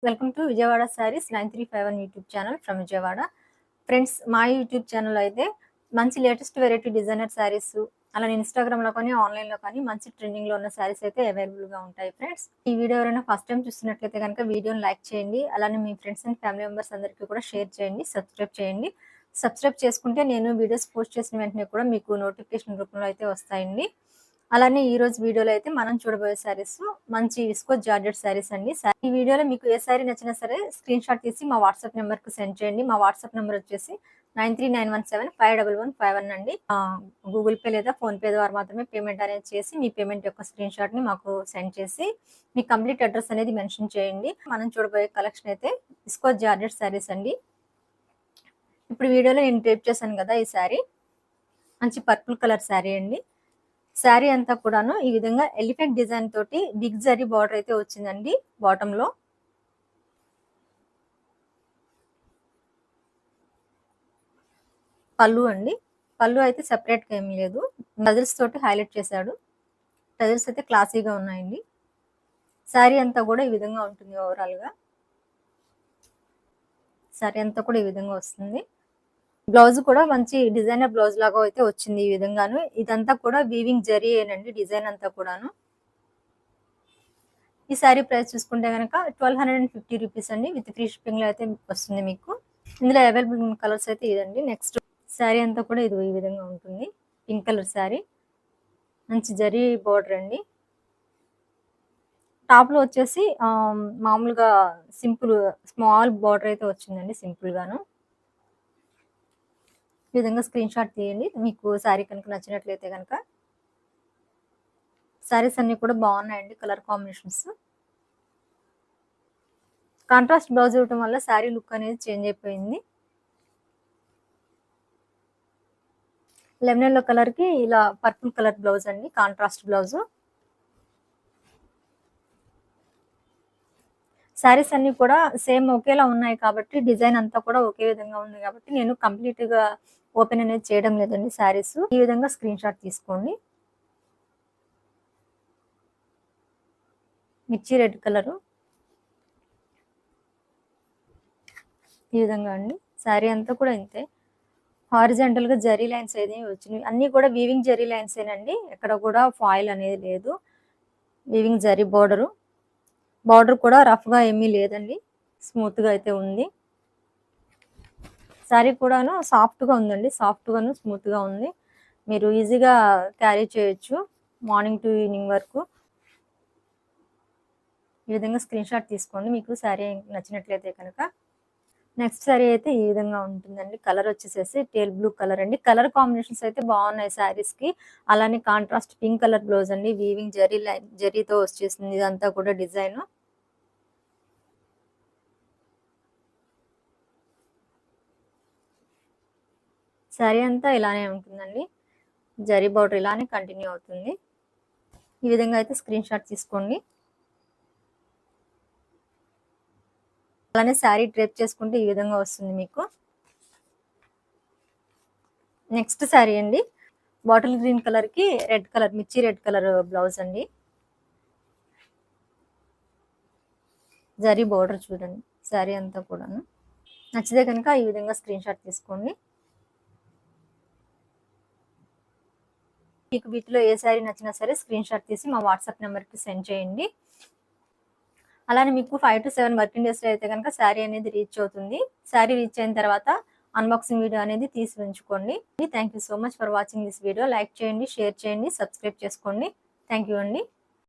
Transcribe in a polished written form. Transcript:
Welcome to Vijayawada saris 9351 YouTube channel from Vijayawada. Friends, మా YouTube channel అయితే మంచి లేటెస్ట్ వెరైటీ డిజైనర్ సారీస్, అలానే ఇన్స్టాగ్రామ్లో కానీ ఆన్లైన్లో కానీ మంచి ట్రెండింగ్లో ఉన్న సారీస్ అయితే అవైలబుల్గా ఉంటాయి. ఫ్రెండ్స్, ఈ వీడియో ఎవరైనా ఫస్ట్ టైం చూస్తున్నట్లయితే కనుక వీడియోని లైక్ చేయండి. అలానే మీ ఫ్రెండ్స్ అండ్ ఫ్యామిలీ మెంబర్స్ అందరికీ కూడా షేర్ చేయండి, సబ్స్క్రైబ్ చేయండి. సబ్స్క్రైబ్ చేసుకుంటే నేను వీడియోస్ పోస్ట్ చేసిన వెంటనే కూడా మీకు నోటిఫికేషన్ రూపంలో అయితే వస్తాయండి. అలానే ఈ రోజు వీడియోలో అయితే మనం చూడబోయే సారీస్ మంచి విస్కోస్ జార్జెట్ సారీస్ అండి. ఈ వీడియోలో మీకు ఏ సారీ నచ్చినా సరే స్క్రీన్ షాట్ తీసి మా వాట్సాప్ నెంబర్ కు సెండ్ చేయండి. మా వాట్సాప్ నెంబర్ వచ్చేసి 9391751151 అండి. గూగుల్ పే లేదా ఫోన్ పే ద్వారా మాత్రమే పేమెంట్ అనేది చేసి మీ పేమెంట్ యొక్క స్క్రీన్ షాట్ ని మాకు సెండ్ చేసి మీ కంప్లీట్ అడ్రస్ అనేది మెన్షన్ చేయండి. మనం చూడబోయే కలెక్షన్ అయితే విస్కోస్ జార్జెట్ సారీస్ అండి. ఇప్పుడు వీడియోలో నేను డ్రేప్ చేశాను కదా, ఈ సారీ మంచి పర్పుల్ కలర్ సారీ అండి. శారీ అంతా కూడాను ఈ విధంగా ఎలిఫెంట్ డిజైన్ తోటి బిగ్ జరీ బార్డర్ అయితే వచ్చిందండి. బాటమ్ లో పళ్ళు అండి. పళ్ళు అయితే సెపరేట్ గా ఏమీ లేదు, టజిల్స్ తోటి హైలైట్ చేశాడు. టజిల్స్ అయితే క్లాసీగా ఉన్నాయండి. శారీ అంతా కూడా ఈ విధంగా ఉంటుంది. ఓవరాల్ గా శారీ అంతా కూడా ఈ విధంగా వస్తుంది. బ్లౌజ్ కూడా మంచి డిజైనర్ బ్లౌజ్ లాగా అయితే వచ్చింది. ఈ విధంగాను ఇదంతా కూడా వీవింగ్ జరీ ఏనండి, డిజైన్ అంతా కూడాను. ఈ సారీ ప్రైస్ చూసుకుంటే కనుక 1250 రూపీస్ అండి. విత్ ఫ్రీ షిప్పింగ్ లో అయితే వస్తుంది మీకు. ఇందులో అవైలబుల్ కలర్స్ అయితే ఇదండి. నెక్స్ట్ శారీ అంతా కూడా ఇది ఈ విధంగా ఉంటుంది. పింక్ కలర్ శారీ, మంచి జరీ బోర్డర్ అండి. టాప్ లో వచ్చేసి మామూలుగా సింపుల్ స్మాల్ బోర్డర్ అయితే వచ్చిందండి, సింపుల్ గాను. ఈ విధంగా స్క్రీన్ షాట్ తీయండి మీకు శారీ కనుక నచ్చినట్లయితే కనుక. శారీస్ అన్ని కూడా బాగున్నాయండి, కలర్ కాంబినేషన్స్. కాంట్రాస్ట్ బ్లౌజ్ ఇవ్వటం వల్ల శారీ లుక్ అనేది చేంజ్ అయిపోయింది. లెమన్ ఎల్లో కలర్ కి ఇలా పర్పుల్ కలర్ బ్లౌజ్ అండి, కాంట్రాస్ట్ బ్లౌజ్. శారీస్ అన్ని కూడా సేమ్ ఒకేలా ఉన్నాయి కాబట్టి డిజైన్ అంతా కూడా ఒకే విధంగా ఉంది కాబట్టి నేను కంప్లీట్ గా ఓపెన్ అనేది చేయడం లేదండి. శారీస్ ఈ విధంగా స్క్రీన్ షాట్ తీసుకోండి. మిర్చి రెడ్ కలరు ఈ విధంగా అండి. శారీ అంతా కూడా ఇంతే. హారిజాంటల్ గా జరీ లైన్స్ అయితే వచ్చినాయి. అన్ని కూడా వీవింగ్ జరీ లైన్స్ ఏనండి, ఎక్కడ కూడా ఫాయిల్ అనేది లేదు. వీవింగ్ జరీ బార్డర్ కూడా రఫ్ గా ఏమీ లేదండి, స్మూత్ గా అయితే ఉంది. శారీ కూడాను సాఫ్ట్ గా ఉందండి, సాఫ్ట్ గాను స్మూత్ గా ఉంది. మీరు ఈజీగా క్యారీ చేయొచ్చు మార్నింగ్ టు ఈవినింగ్ వరకు. ఈ విధంగా స్క్రీన్ షాట్ తీసుకోండి మీకు శారీ నచ్చినట్లయితే కనుక. నెక్స్ట్ శారీ అయితే ఈ విధంగా ఉంటుందండి. కలర్ వచ్చేసేసి టేల్ బ్లూ కలర్ అండి. కలర్ కాంబినేషన్స్ అయితే బాగున్నాయి శారీస్ కి. అలానే కాంట్రాస్ట్ పింక్ కలర్ బ్లౌజ్ అండి. వీవింగ్ జరీతో వచ్చేసింది ఇదంతా కూడా డిజైన్. శారీ అంతా ఇలానే ఉంటుందండి, జరీ బార్డర్ ఇలానే కంటిన్యూ అవుతుంది. ఈ విధంగా అయితే స్క్రీన్ షాట్ తీసుకోండి. అలానే శారీ డ్రేప్ చేసుకుంటే ఈ విధంగా వస్తుంది మీకు. నెక్స్ట్ శారీ అండి, బాటిల్ గ్రీన్ కలర్ కి రెడ్ కలర్, మిర్చి రెడ్ కలర్ బ్లౌజ్ అండి. జరీ బార్డర్ చూడండి శారీ అంతా కూడాను. నచ్చితే కనుక ఈ విధంగా స్క్రీన్ షాట్ తీసుకోండి. మీకు వీటిలో ఏ శారీ నచ్చినా సరే స్క్రీన్ షాట్ తీసి మా వాట్సాప్ నెంబర్కి సెండ్ చేయండి. అలానే మీకు 5 to 7 వర్కింగ్ డేస్లో అయితే కనుక శారీ అనేది రీచ్ అవుతుంది. శారీ రీచ్ అయిన తర్వాత అన్బాక్సింగ్ వీడియో అనేది తీసి ఉంచుకోండి. Thank you so much for watching this video. Like చేయండి, షేర్ చేయండి, సబ్స్క్రైబ్ చేసుకోండి. థ్యాంక్ యూ అండి.